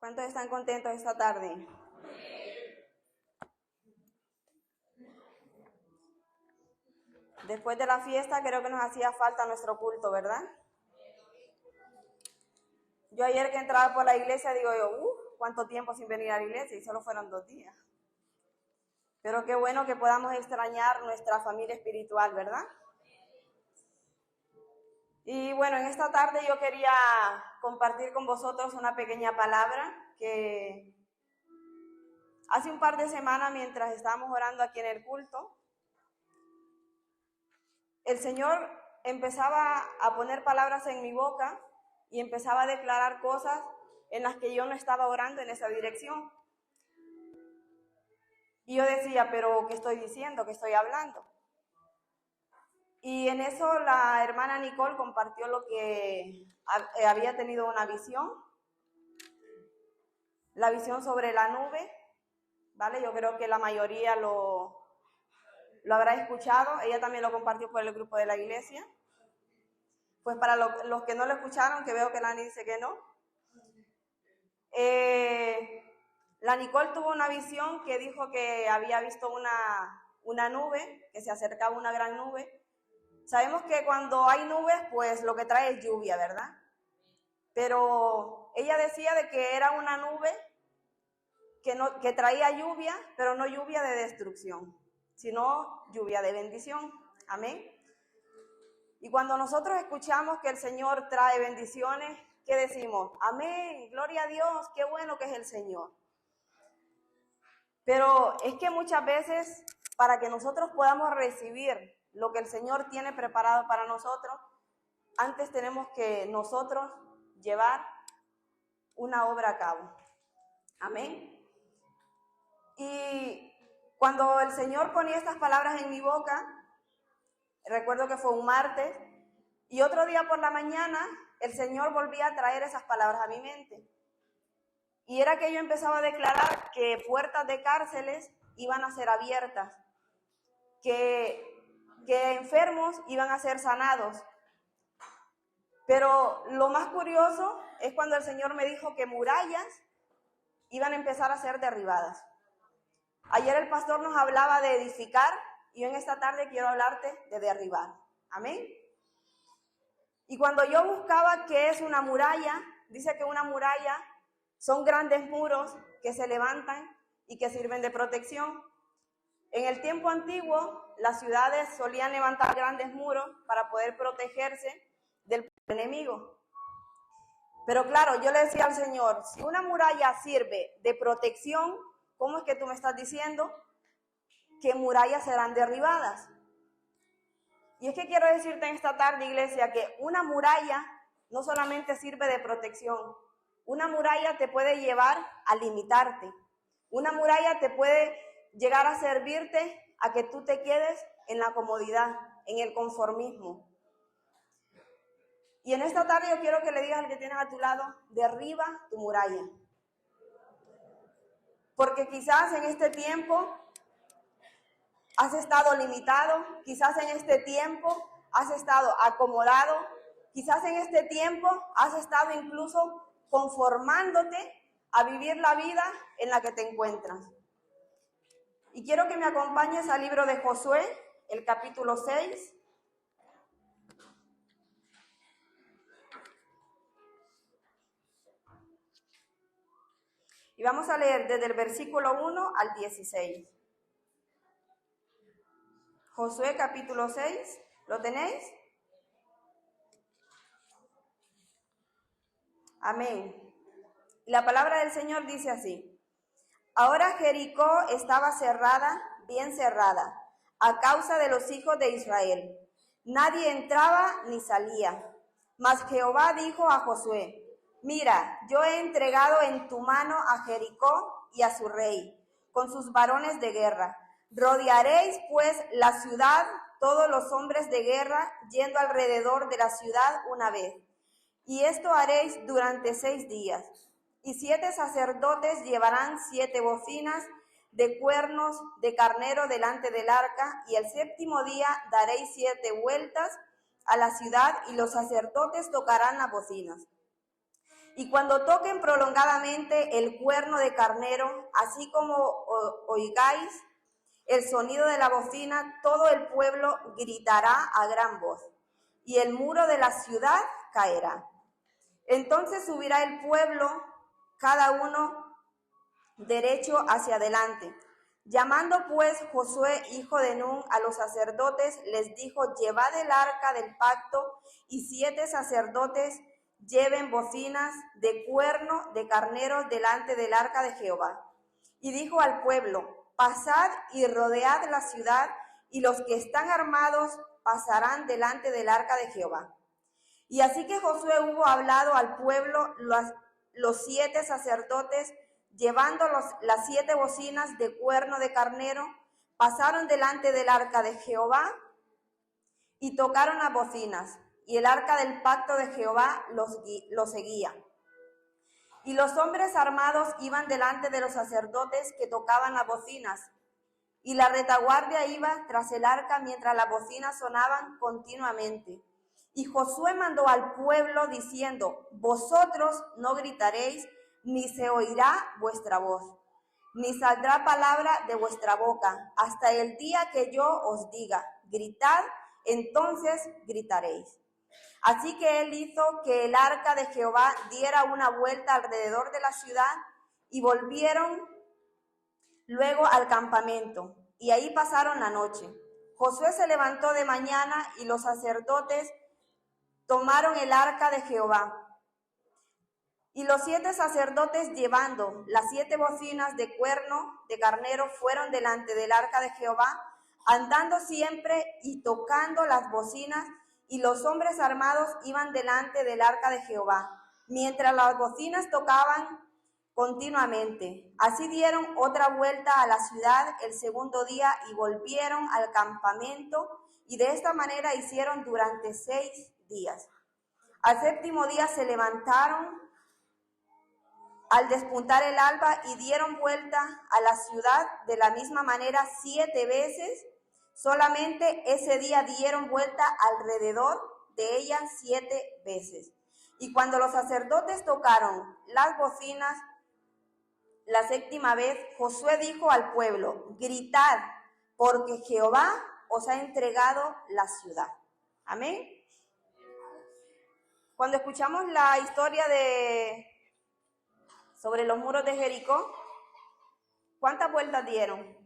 ¿Cuántos están contentos esta tarde? Después de la fiesta creo que nos hacía falta nuestro culto, ¿verdad? Yo ayer que entraba por la iglesia digo yo, ¿cuánto tiempo sin venir a la iglesia? Y solo fueron 2 días. Pero qué bueno que podamos extrañar nuestra familia espiritual, ¿verdad? Y bueno, en esta tarde yo quería compartir con vosotros una pequeña palabra que hace un par de semanas mientras estábamos orando aquí en el culto, el Señor empezaba a poner palabras en mi boca y empezaba a declarar cosas en las que yo no estaba orando en esa dirección. Y yo decía, pero ¿qué estoy diciendo? ¿Qué estoy hablando? Y en eso la hermana Nicole compartió lo que había tenido una visión, la visión sobre la nube, ¿vale? Yo creo que la mayoría lo habrá escuchado. Ella también lo compartió por el grupo de la iglesia. Pues para los que no lo escucharon, que veo que Lani dice que no. La Nicole tuvo una visión que dijo que había visto una nube, que se acercaba una gran nube. Sabemos que cuando hay nubes, pues lo que trae es lluvia, ¿verdad? Pero ella decía de que era una nube que traía lluvia, pero no lluvia de destrucción, sino lluvia de bendición. Amén. Y cuando nosotros escuchamos que el Señor trae bendiciones, ¿qué decimos? Amén, gloria a Dios, qué bueno que es el Señor. Pero es que muchas veces, para que nosotros podamos recibir lo que el Señor tiene preparado para nosotros, antes tenemos que nosotros llevar una obra a cabo. Amén. Y cuando el Señor ponía estas palabras en mi boca, recuerdo que fue un martes, y otro día por la mañana el Señor volvía a traer esas palabras a mi mente. Y era que yo empezaba a declarar que puertas de cárceles iban a ser abiertas, que enfermos iban a ser sanados. Pero lo más curioso es cuando el Señor me dijo que murallas iban a empezar a ser derribadas. Ayer el pastor nos hablaba de edificar y yo en esta tarde quiero hablarte de derribar. Amén. Y cuando yo buscaba qué es una muralla, dice que una muralla son grandes muros que se levantan y que sirven de protección. En el tiempo antiguo, las ciudades solían levantar grandes muros para poder protegerse del enemigo. Pero claro, yo le decía al Señor, si una muralla sirve de protección, ¿cómo es que tú me estás diciendo que murallas serán derribadas? Y es que quiero decirte en esta tarde, iglesia, que una muralla no solamente sirve de protección. Una muralla te puede llevar a limitarte. Una muralla te puede llegar a servirte a que tú te quedes en la comodidad, en el conformismo. Y en esta tarde yo quiero que le digas al que tienes a tu lado, derriba tu muralla. Porque quizás en este tiempo has estado limitado, quizás en este tiempo has estado acomodado, quizás en este tiempo has estado incluso conformándote a vivir la vida en la que te encuentras. Y quiero que me acompañes al libro de Josué, el capítulo 6. Y vamos a leer desde el versículo 1 al 16. Josué capítulo 6, ¿lo tenéis? Amén. La palabra del Señor dice así: Ahora Jericó estaba cerrada, bien cerrada, a causa de los hijos de Israel. Nadie entraba ni salía. Mas Jehová dijo a Josué: Mira, yo he entregado en tu mano a Jericó y a su rey, con sus varones de guerra. Rodearéis pues la ciudad, todos los hombres de guerra, yendo alrededor de la ciudad una vez. Y esto haréis durante 6 días. Y 7 sacerdotes llevarán 7 bocinas de cuernos de carnero delante del arca, y el 7º día daréis 7 vueltas a la ciudad, y los sacerdotes tocarán las bocinas. Y cuando toquen prolongadamente el cuerno de carnero, así como oigáis el sonido de la bocina, todo el pueblo gritará a gran voz, y el muro de la ciudad caerá. Entonces subirá el pueblo, cada uno derecho hacia adelante. Llamando pues Josué, hijo de Nun, a los sacerdotes, les dijo: llevad el arca del pacto, y 7 sacerdotes lleven bocinas de cuerno de carneros delante del arca de Jehová. Y dijo al pueblo: pasad y rodead la ciudad, y los que están armados pasarán delante del arca de Jehová. Y así que Josué hubo hablado al pueblo, los 7 sacerdotes, llevando las 7 bocinas de cuerno de carnero, pasaron delante del arca de Jehová y tocaron las bocinas, y el arca del pacto de Jehová los seguía. Y los hombres armados iban delante de los sacerdotes que tocaban las bocinas, y la retaguardia iba tras el arca mientras las bocinas sonaban continuamente. Y Josué mandó al pueblo diciendo: vosotros no gritaréis, ni se oirá vuestra voz, ni saldrá palabra de vuestra boca, hasta el día que yo os diga: gritad, entonces gritaréis. Así que él hizo que el arca de Jehová diera una vuelta alrededor de la ciudad, y volvieron luego al campamento, y ahí pasaron la noche. Josué se levantó de mañana, y los sacerdotes tomaron el arca de Jehová. Y los 7 sacerdotes, llevando las 7 bocinas de cuerno de carnero, fueron delante del arca de Jehová, andando siempre y tocando las bocinas, y los hombres armados iban delante del arca de Jehová, mientras las bocinas tocaban continuamente. Así dieron otra vuelta a la ciudad el segundo día y volvieron al campamento, y de esta manera hicieron durante 6 días. Al 7º día se levantaron al despuntar el alba y dieron vuelta a la ciudad de la misma manera 7 veces. Solamente ese día dieron vuelta alrededor de ella 7 veces. Y cuando los sacerdotes tocaron las bocinas la 7ª vez, Josué dijo al pueblo: gritad, porque Jehová os ha entregado la ciudad. Amén. Cuando escuchamos la historia sobre los muros de Jericó, ¿cuántas vueltas dieron?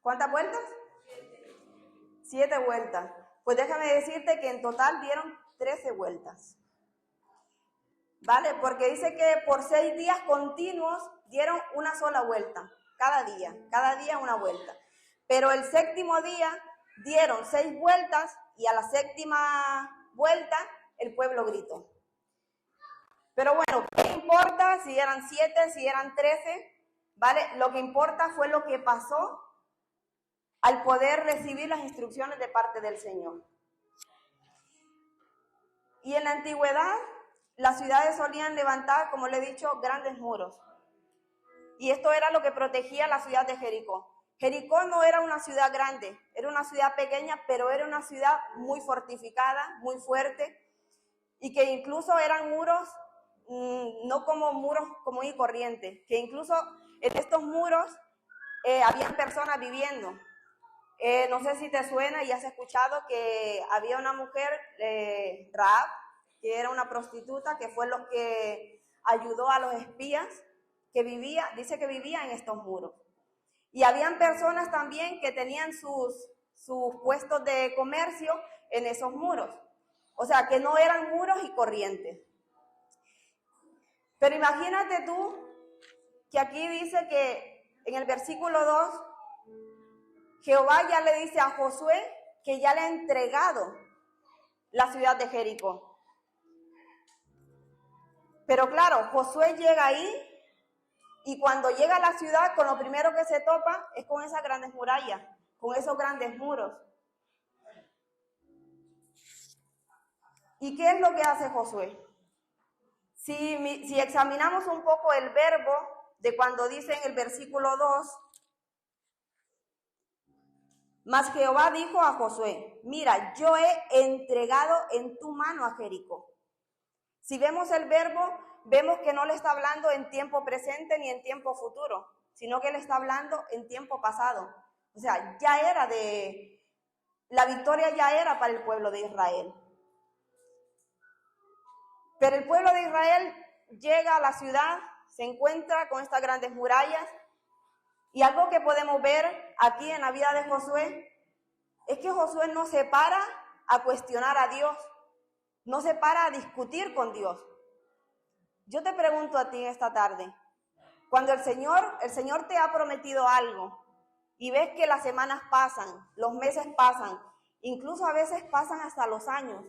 ¿Cuántas vueltas? 7 vueltas. Pues déjame decirte que en total dieron 13 vueltas. ¿Vale? Porque dice que por 6 días continuos dieron una sola vuelta. Cada día una vuelta. Pero el 7º día dieron 6 vueltas, y a la 7ª vuelta el pueblo gritó. Pero bueno, ¿qué importa si eran 7, si eran 13? ¿Vale? Lo que importa fue lo que pasó al poder recibir las instrucciones de parte del Señor. Y en la antigüedad, las ciudades solían levantar, como le he dicho, grandes muros. Y esto era lo que protegía la ciudad de Jericó. Jericó no era una ciudad grande, era una ciudad pequeña, pero era una ciudad muy fortificada, muy fuerte, y que incluso eran muros, no como muros común y corriente, que incluso en estos muros habían personas viviendo. No sé si te suena y has escuchado que había una mujer, Rahab, que era una prostituta, que fue lo que ayudó a los espías, dice que vivía en estos muros. Y habían personas también que tenían sus puestos de comercio en esos muros. O sea, que no eran muros y corrientes. Pero imagínate tú que aquí dice que en el versículo 2, Jehová ya le dice a Josué que ya le ha entregado la ciudad de Jericó. Pero claro, Josué llega ahí, y cuando llega a la ciudad, con lo primero que se topa es con esas grandes murallas, con esos grandes muros. ¿Y qué es lo que hace Josué? Si examinamos un poco el verbo de cuando dice en el versículo 2, mas Jehová dijo a Josué: mira, yo he entregado en tu mano a Jericó. Si vemos el verbo, vemos que no le está hablando en tiempo presente ni en tiempo futuro, sino que le está hablando en tiempo pasado. O sea, la victoria ya era para el pueblo de Israel. Pero el pueblo de Israel llega a la ciudad, se encuentra con estas grandes murallas, y algo que podemos ver aquí en la vida de Josué es que Josué no se para a cuestionar a Dios, no se para a discutir con Dios. Yo te pregunto a ti esta tarde, cuando el Señor te ha prometido algo y ves que las semanas pasan, los meses pasan, incluso a veces pasan hasta los años,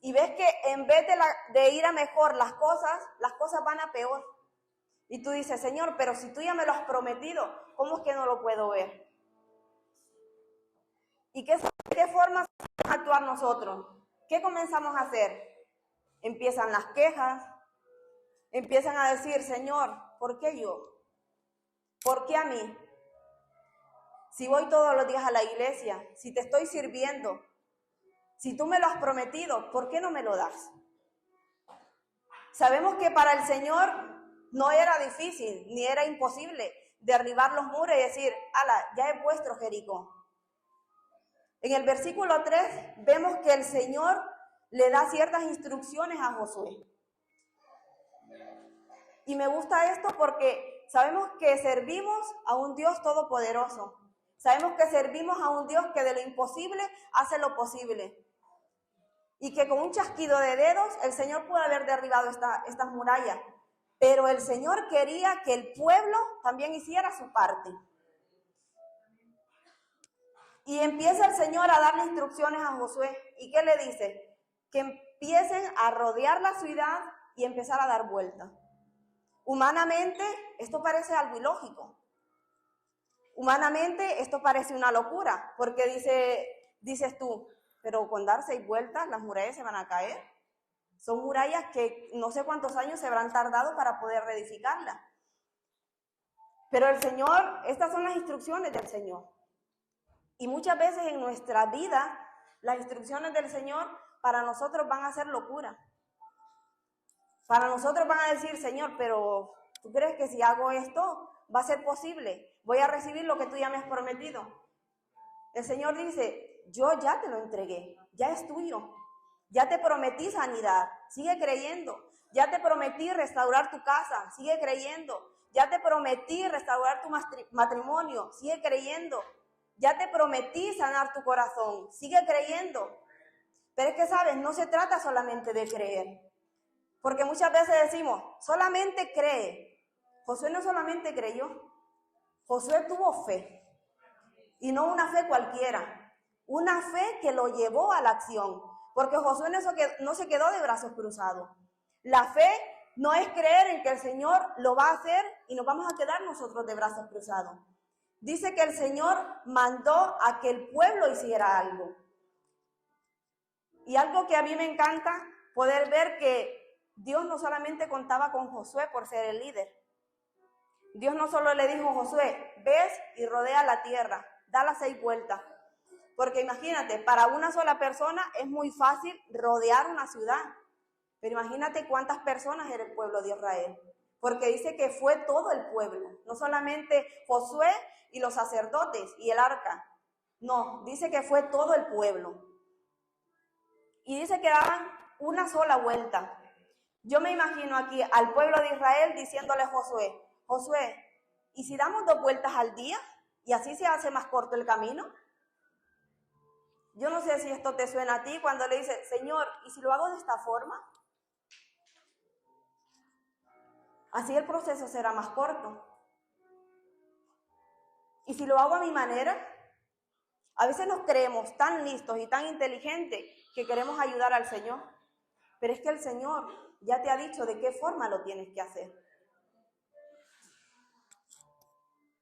y ves que en vez de ir a mejor las cosas van a peor. Y tú dices, Señor, pero si tú ya me lo has prometido, ¿cómo es que no lo puedo ver? ¿Y qué forma actuar nosotros? ¿Qué comenzamos a hacer? Empiezan las quejas, empiezan a decir, Señor, ¿por qué yo? ¿Por qué a mí? Si voy todos los días a la iglesia, si te estoy sirviendo, si tú me lo has prometido, ¿por qué no me lo das? Sabemos que para el Señor no era difícil, ni era imposible derribar los muros y decir, ala, ya he puesto Jericó. En el versículo 3 vemos que el Señor le da ciertas instrucciones a Josué. Y me gusta esto porque sabemos que servimos a un Dios todopoderoso. Sabemos que servimos a un Dios que de lo imposible hace lo posible. Y que con un chasquido de dedos el Señor puede haber derribado estas murallas. Pero el Señor quería que el pueblo también hiciera su parte. Y empieza el Señor a darle instrucciones a Josué. ¿Y qué le dice? Que empiecen a rodear la ciudad y empezar a dar vueltas. Humanamente, esto parece algo ilógico. Humanamente, esto parece una locura. Porque dices tú, pero con dar 6 vueltas las murallas se van a caer. Son murallas que no sé cuántos años se habrán tardado para poder reedificarlas. Pero el Señor, estas son las instrucciones del Señor. Y muchas veces en nuestra vida, las instrucciones del Señor para nosotros van a ser locura. Para nosotros van a decir, Señor, pero ¿tú crees que si hago esto va a ser posible? Voy a recibir lo que tú ya me has prometido. El Señor dice, yo ya te lo entregué, ya es tuyo. Ya te prometí sanidad, sigue creyendo. Ya te prometí restaurar tu casa, sigue creyendo. Ya te prometí restaurar tu matrimonio, sigue creyendo. Ya te prometí sanar tu corazón, sigue creyendo. Pero es que, ¿sabes? No se trata solamente de creer. Porque muchas veces decimos, solamente cree. Josué no solamente creyó, Josué tuvo fe. Y no una fe cualquiera, una fe que lo llevó a la acción. Porque Josué no se quedó de brazos cruzados. La fe no es creer en que el Señor lo va a hacer y nos vamos a quedar nosotros de brazos cruzados. Dice que el Señor mandó a que el pueblo hiciera algo. Y algo que a mí me encanta, poder ver que Dios no solamente contaba con Josué por ser el líder. Dios no solo le dijo a Josué, ves y rodea la tierra, da las 6 vueltas. Porque imagínate, para una sola persona es muy fácil rodear una ciudad. Pero imagínate cuántas personas era el pueblo de Israel. Porque dice que fue todo el pueblo, no solamente Josué y los sacerdotes y el arca. No, dice que fue todo el pueblo. Y dice que daban una sola vuelta. Yo me imagino aquí al pueblo de Israel diciéndole a Josué, Josué, ¿y si damos 2 vueltas al día y así se hace más corto el camino? Yo no sé si esto te suena a ti cuando le dices, Señor, ¿y si lo hago de esta forma? Así el proceso será más corto. ¿Y si lo hago a mi manera? A veces nos creemos tan listos y tan inteligentes que queremos ayudar al Señor. Pero es que el Señor ya te ha dicho de qué forma lo tienes que hacer.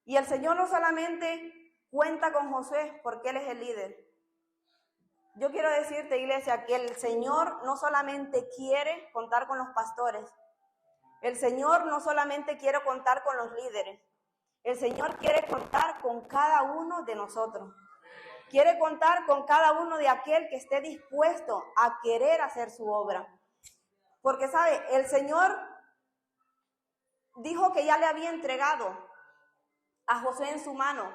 Y el Señor no solamente cuenta con Josué porque Él es el líder. Yo quiero decirte, iglesia, que el Señor no solamente quiere contar con los pastores. El Señor no solamente quiere contar con los líderes. El Señor quiere contar con cada uno de nosotros. Quiere contar con cada uno de aquel que esté dispuesto a querer hacer su obra. Porque, ¿sabe? El Señor dijo que ya le había entregado a Josué en su mano.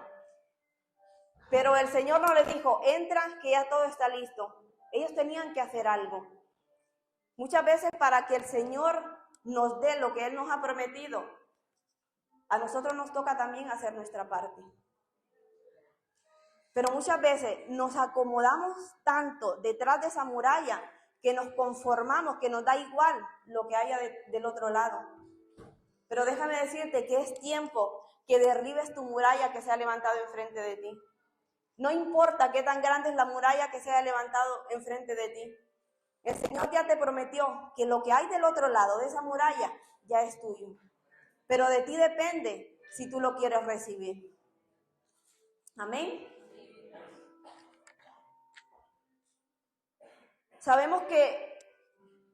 Pero el Señor no le dijo, entra, que ya todo está listo. Ellos tenían que hacer algo. Muchas veces para que el Señor nos dé lo que Él nos ha prometido, a nosotros nos toca también hacer nuestra parte. Pero muchas veces nos acomodamos tanto detrás de esa muralla que nos conformamos, que nos da igual lo que haya del otro lado. Pero déjame decirte que es tiempo que derribes tu muralla que se ha levantado enfrente de ti. No importa qué tan grande es la muralla que se haya levantado enfrente de ti. El Señor ya te prometió que lo que hay del otro lado de esa muralla ya es tuyo. Pero de ti depende si tú lo quieres recibir. Amén.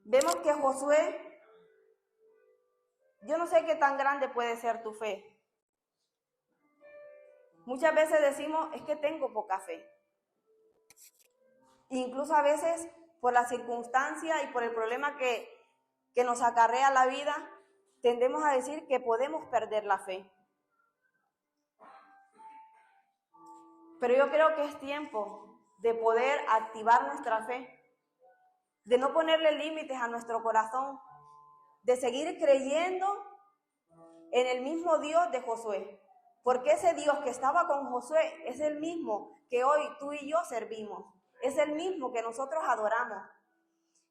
Vemos que Josué, yo no sé qué tan grande puede ser tu fe. Muchas veces decimos, es que tengo poca fe. Incluso a veces, por la circunstancia y por el problema que nos acarrea la vida, tendemos a decir que podemos perder la fe. Pero yo creo que es tiempo de poder activar nuestra fe, de no ponerle límites a nuestro corazón, de seguir creyendo en el mismo Dios de Josué. Porque ese Dios que estaba con Josué es el mismo que hoy tú y yo servimos. Es el mismo que nosotros adoramos.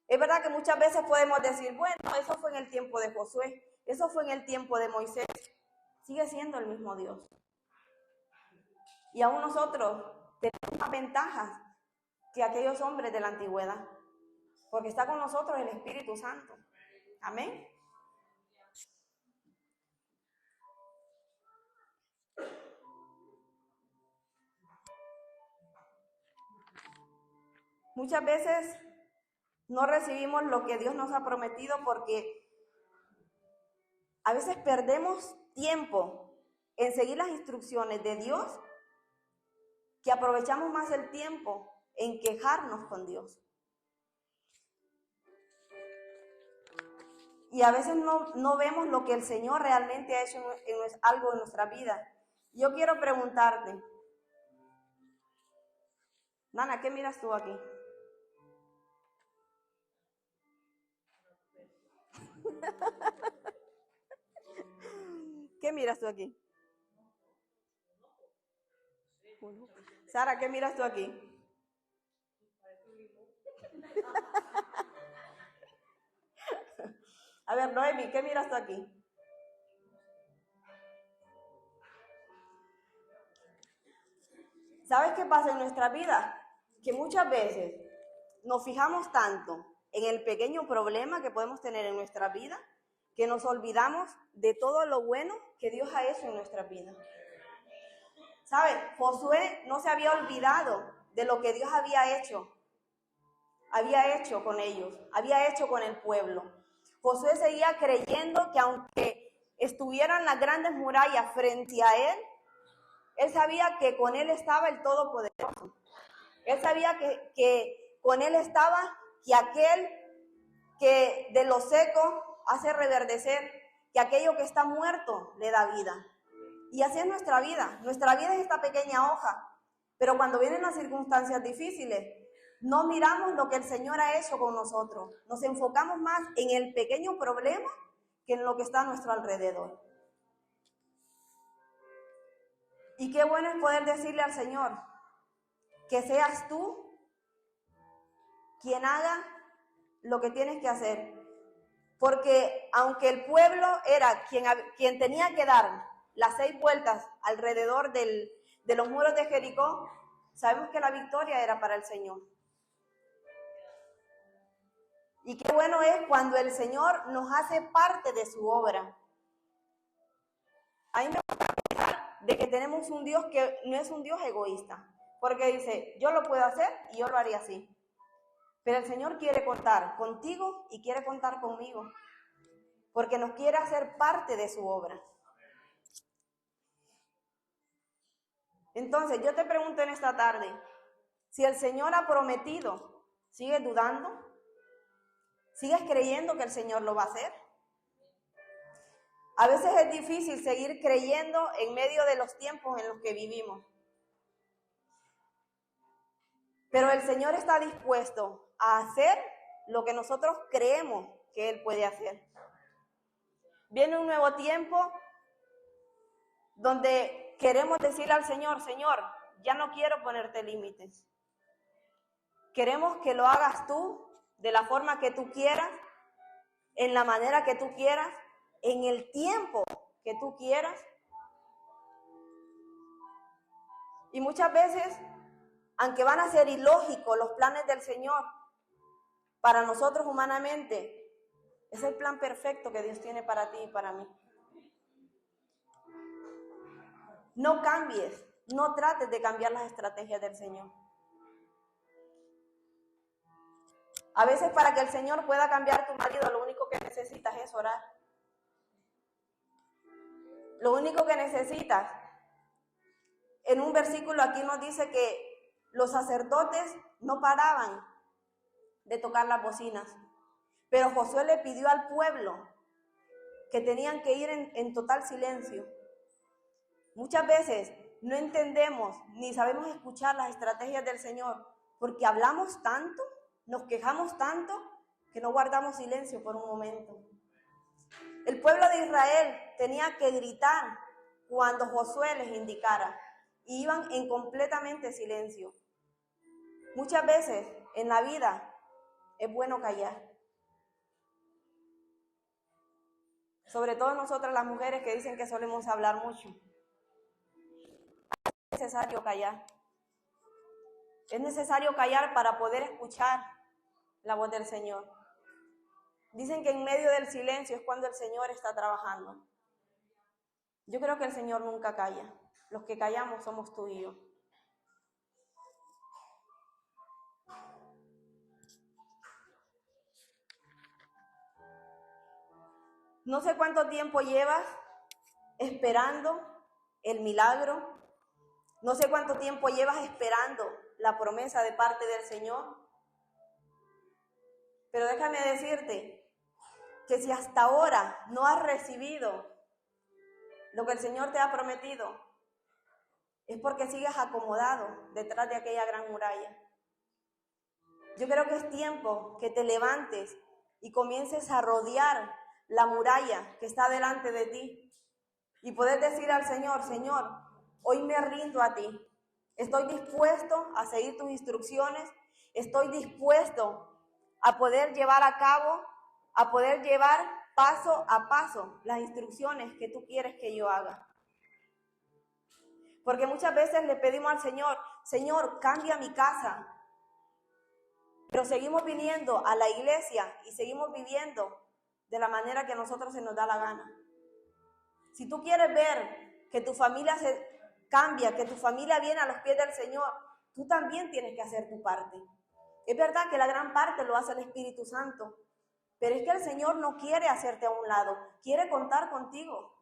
Es verdad que muchas veces podemos decir, bueno, eso fue en el tiempo de Josué, eso fue en el tiempo de Moisés. Sigue siendo el mismo Dios. Y aún nosotros tenemos más ventajas que aquellos hombres de la antigüedad, porque está con nosotros el Espíritu Santo. Amén. Muchas veces no recibimos lo que Dios nos ha prometido porque a veces perdemos tiempo en seguir las instrucciones de Dios, que aprovechamos más el tiempo en quejarnos con Dios. Y a veces no vemos lo que el Señor realmente ha hecho algo en nuestra vida. Yo quiero preguntarte, Nana, ¿qué miras tú aquí? ¿Qué miras tú aquí? Sara, ¿qué miras tú aquí? A ver, Noemi, ¿qué miras tú aquí? ¿Sabes qué pasa en nuestra vida? Que muchas veces nos fijamos tanto en el pequeño problema que podemos tener en nuestra vida que nos olvidamos de todo lo bueno que Dios ha hecho en nuestra vida. ¿Sabes? Josué no se había olvidado de lo que Dios había hecho con ellos, había hecho con el pueblo. Josué seguía creyendo que aunque estuvieran las grandes murallas frente a él sabía que con él estaba el Todopoderoso. Él sabía que con él estaba que aquel que de lo seco hace reverdecer, que aquello que está muerto le da vida. Y así es nuestra vida. Nuestra vida es esta pequeña hoja, pero cuando vienen las circunstancias difíciles, no miramos lo que el Señor ha hecho con nosotros. Nos enfocamos más en el pequeño problema que en lo que está a nuestro alrededor. Y qué bueno es poder decirle al Señor que seas tú quien haga lo que tienes que hacer. Porque aunque el pueblo era quien tenía que dar las 6 vueltas alrededor de los muros de Jericó, sabemos que la victoria era para el Señor. Y qué bueno es cuando el Señor nos hace parte de su obra. A mí me gusta pensar de que tenemos un Dios que no es un Dios egoísta, porque dice, yo lo puedo hacer y yo lo haría así. Pero el Señor quiere contar contigo y quiere contar conmigo, porque nos quiere hacer parte de su obra. Entonces, yo te pregunto en esta tarde, si el Señor ha prometido, ¿sigues dudando? ¿Sigues creyendo que el Señor lo va a hacer? A veces es difícil seguir creyendo en medio de los tiempos en los que vivimos. Pero el Señor está dispuesto a hacer lo que nosotros creemos que Él puede hacer. Viene un nuevo tiempo donde queremos decirle al Señor, Señor, ya no quiero ponerte límites. Queremos que lo hagas tú de la forma que tú quieras, en la manera que tú quieras, en el tiempo que tú quieras. Y muchas veces, aunque van a ser ilógicos los planes del Señor, para nosotros humanamente, es el plan perfecto que Dios tiene para ti y para mí. No cambies, no trates de cambiar las estrategias del Señor. A veces para que el Señor pueda cambiar tu marido, lo único que necesitas es orar. Lo único que necesitas, en un versículo aquí nos dice que los sacerdotes no paraban de tocar las bocinas, pero Josué le pidió al pueblo que tenían que ir en total silencio. Muchas veces no entendemos ni sabemos escuchar las estrategias del Señor porque hablamos tanto, nos quejamos tanto que no guardamos silencio por un momento. El pueblo de Israel tenía que gritar cuando Josué les indicara y iban en completamente silencio. Muchas veces en la vida es bueno callar. Sobre todo nosotras las mujeres que dicen que solemos hablar mucho. Es necesario callar. Es necesario callar para poder escuchar la voz del Señor. Dicen que en medio del silencio es cuando el Señor está trabajando. Yo creo que el Señor nunca calla. Los que callamos somos tú y yo. No sé cuánto tiempo llevas esperando el milagro. No sé cuánto tiempo llevas esperando la promesa de parte del Señor. Pero déjame decirte que si hasta ahora no has recibido lo que el Señor te ha prometido, es porque sigues acomodado detrás de aquella gran muralla. Yo creo que es tiempo que te levantes y comiences a rodear la muralla que está delante de ti y poder decir al Señor, Señor, hoy me rindo a ti. Estoy dispuesto a seguir tus instrucciones. Estoy dispuesto a poder llevar a cabo, a poder llevar paso a paso las instrucciones que tú quieres que yo haga. Porque muchas veces le pedimos al Señor, Señor, cambia mi casa. Pero seguimos viniendo a la iglesia y seguimos viviendo de la manera que a nosotros se nos da la gana. Si tú quieres ver que tu familia se cambia, que tu familia viene a los pies del Señor, tú también tienes que hacer tu parte. Es verdad que la gran parte lo hace el Espíritu Santo, pero es que el Señor no quiere hacerte a un lado, quiere contar contigo.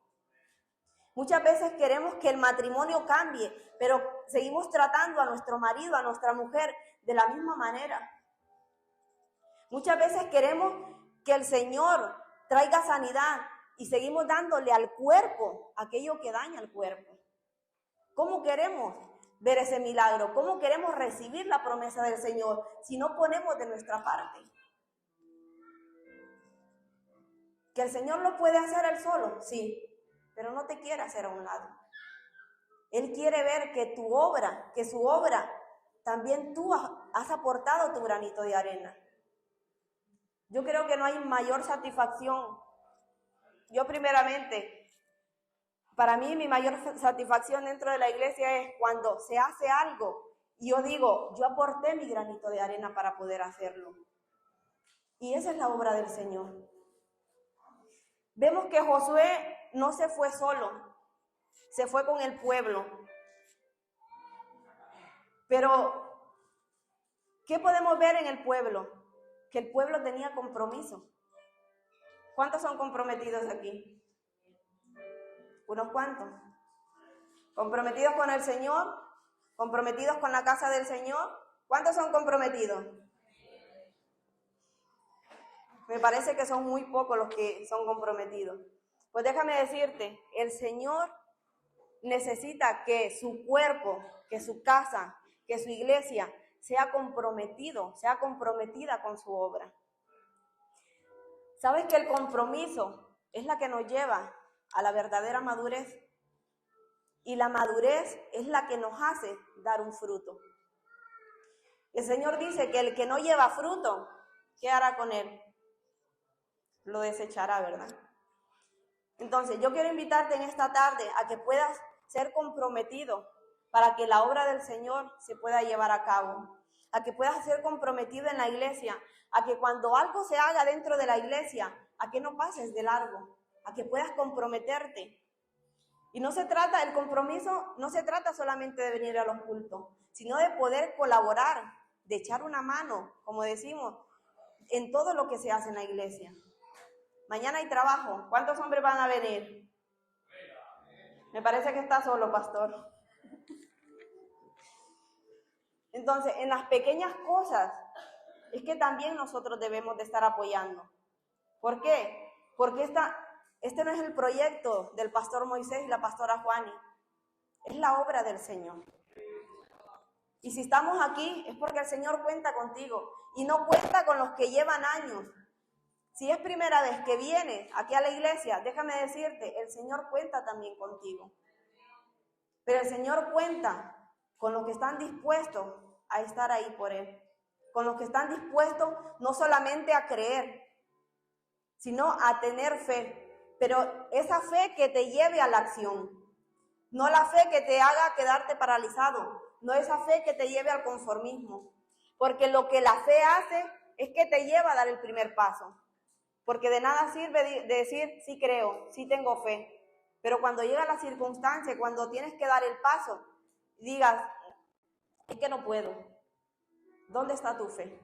Muchas veces queremos que el matrimonio cambie, pero seguimos tratando a nuestro marido, a nuestra mujer de la misma manera. Muchas veces queremos que el Señor traiga sanidad y seguimos dándole al cuerpo aquello que daña al cuerpo. ¿Cómo queremos ver ese milagro? ¿Cómo queremos recibir la promesa del Señor si no ponemos de nuestra parte? ¿Que el Señor lo puede hacer él solo? Sí, pero no te quiere hacer a un lado. Él quiere ver que tu obra, que su obra, también tú has aportado tu granito de arena. Yo creo que no hay mayor satisfacción. Yo primeramente, para mí mi mayor satisfacción dentro de la iglesia es cuando se hace algo y yo digo, yo aporté mi granito de arena para poder hacerlo. Y esa es la obra del Señor. Vemos que Josué no se fue solo, se fue con el pueblo. Pero, ¿qué podemos ver en el pueblo? Que el pueblo tenía compromiso. ¿Cuántos son comprometidos aquí? Unos cuantos. ¿Comprometidos con el Señor? ¿Comprometidos con la casa del Señor? ¿Cuántos son comprometidos? Me parece que son muy pocos los que son comprometidos. Pues déjame decirte, el Señor necesita que su cuerpo, que su casa, que su iglesia sea comprometido, sea comprometida con su obra. ¿Sabes que el compromiso es la que nos lleva a la verdadera madurez? Y la madurez es la que nos hace dar un fruto. El Señor dice que el que no lleva fruto, ¿qué hará con él? Lo desechará, ¿verdad? Entonces, yo quiero invitarte en esta tarde a que puedas ser comprometido para que la obra del Señor se pueda llevar a cabo, a que puedas ser comprometido en la iglesia, a que cuando algo se haga dentro de la iglesia, a que no pases de largo, a que puedas comprometerte. Y no se trata, el compromiso no se trata solamente de venir a los cultos, sino de poder colaborar, de echar una mano, como decimos, en todo lo que se hace en la iglesia. Mañana hay trabajo. ¿Cuántos hombres van a venir? Me parece que está solo, pastor. Entonces, en las pequeñas cosas es que también nosotros debemos de estar apoyando. ¿Por qué? Porque este no es el proyecto del pastor Moisés y la pastora Juani. Es la obra del Señor. Y si estamos aquí es porque el Señor cuenta contigo y no cuenta con los que llevan años. Si es primera vez que vienes aquí a la iglesia, déjame decirte, el Señor cuenta también contigo. Pero el Señor cuenta con los que están dispuestos a estar ahí por Él. Con los que están dispuestos no solamente a creer, sino a tener fe. Pero esa fe que te lleve a la acción. No la fe que te haga quedarte paralizado. No esa fe que te lleve al conformismo. Porque lo que la fe hace es que te lleva a dar el primer paso. Porque de nada sirve de decir, sí creo, sí tengo fe. Pero cuando llega la circunstancia, cuando tienes que dar el paso, digas, es que no puedo. ¿Dónde está tu fe?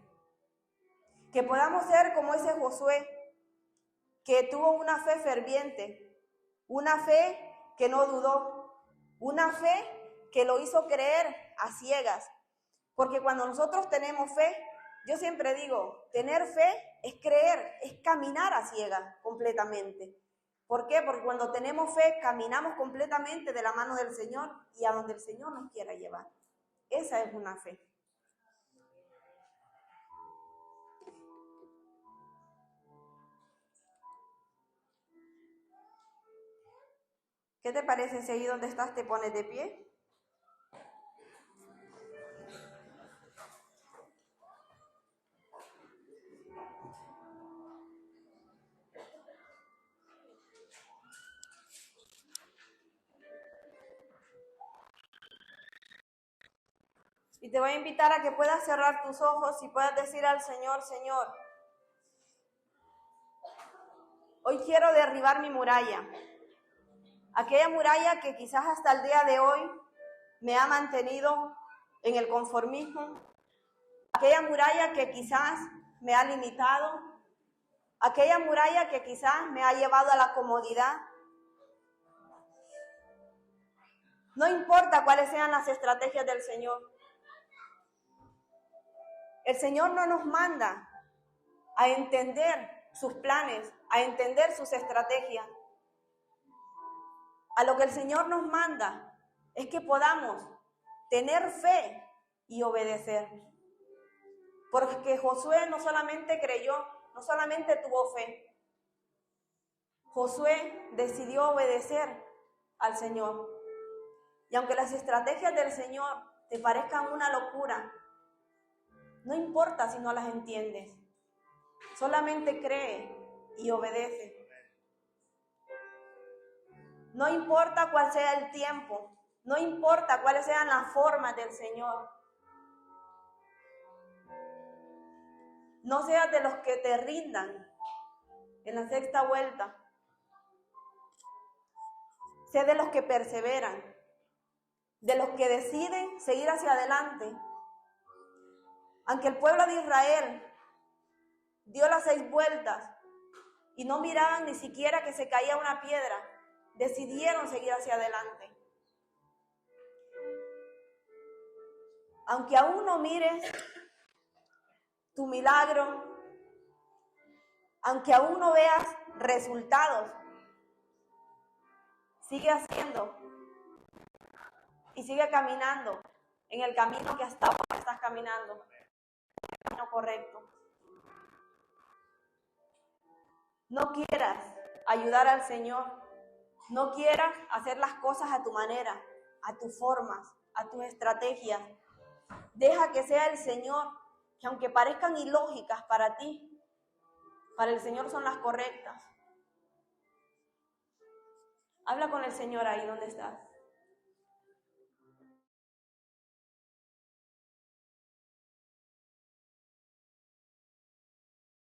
Que podamos ser como ese Josué, que tuvo una fe ferviente, una fe que no dudó, una fe que lo hizo creer a ciegas. Porque cuando nosotros tenemos fe, yo siempre digo, tener fe es creer, es caminar a ciegas completamente. ¿Por qué? Porque cuando tenemos fe, caminamos completamente de la mano del Señor y a donde el Señor nos quiera llevar. Esa es una fe. ¿Qué te parece si ahí donde estás te pones de pie? Y te voy a invitar a que puedas cerrar tus ojos y puedas decir al Señor, Señor, hoy quiero derribar mi muralla. Aquella muralla que quizás hasta el día de hoy me ha mantenido en el conformismo. Aquella muralla que quizás me ha limitado. Aquella muralla que quizás me ha llevado a la comodidad. No importa cuáles sean las estrategias del Señor. El Señor no nos manda a entender sus planes, a entender sus estrategias. A lo que el Señor nos manda es que podamos tener fe y obedecer. Porque Josué no solamente creyó, no solamente tuvo fe. Josué decidió obedecer al Señor. Y aunque las estrategias del Señor te parezcan una locura, no importa si no las entiendes. Solamente cree y obedece. No importa cuál sea el tiempo, no importa cuáles sean las formas del Señor. No seas de los que te rindan en la sexta vuelta. Sé de los que perseveran, de los que deciden seguir hacia adelante. Aunque el pueblo de Israel dio las 6 vueltas y no miraban ni siquiera que se caía una piedra, decidieron seguir hacia adelante. Aunque aún no mires tu milagro, Aunque aún no veas resultados, sigue haciendo y sigue caminando en el camino que hasta ahora estás caminando, el camino correcto. No quieras ayudar al Señor, no quieras hacer las cosas a tu manera, a tus formas, a tus estrategias. Deja que sea el Señor, que aunque parezcan ilógicas para ti, para el Señor son las correctas. Habla con el Señor ahí donde estás.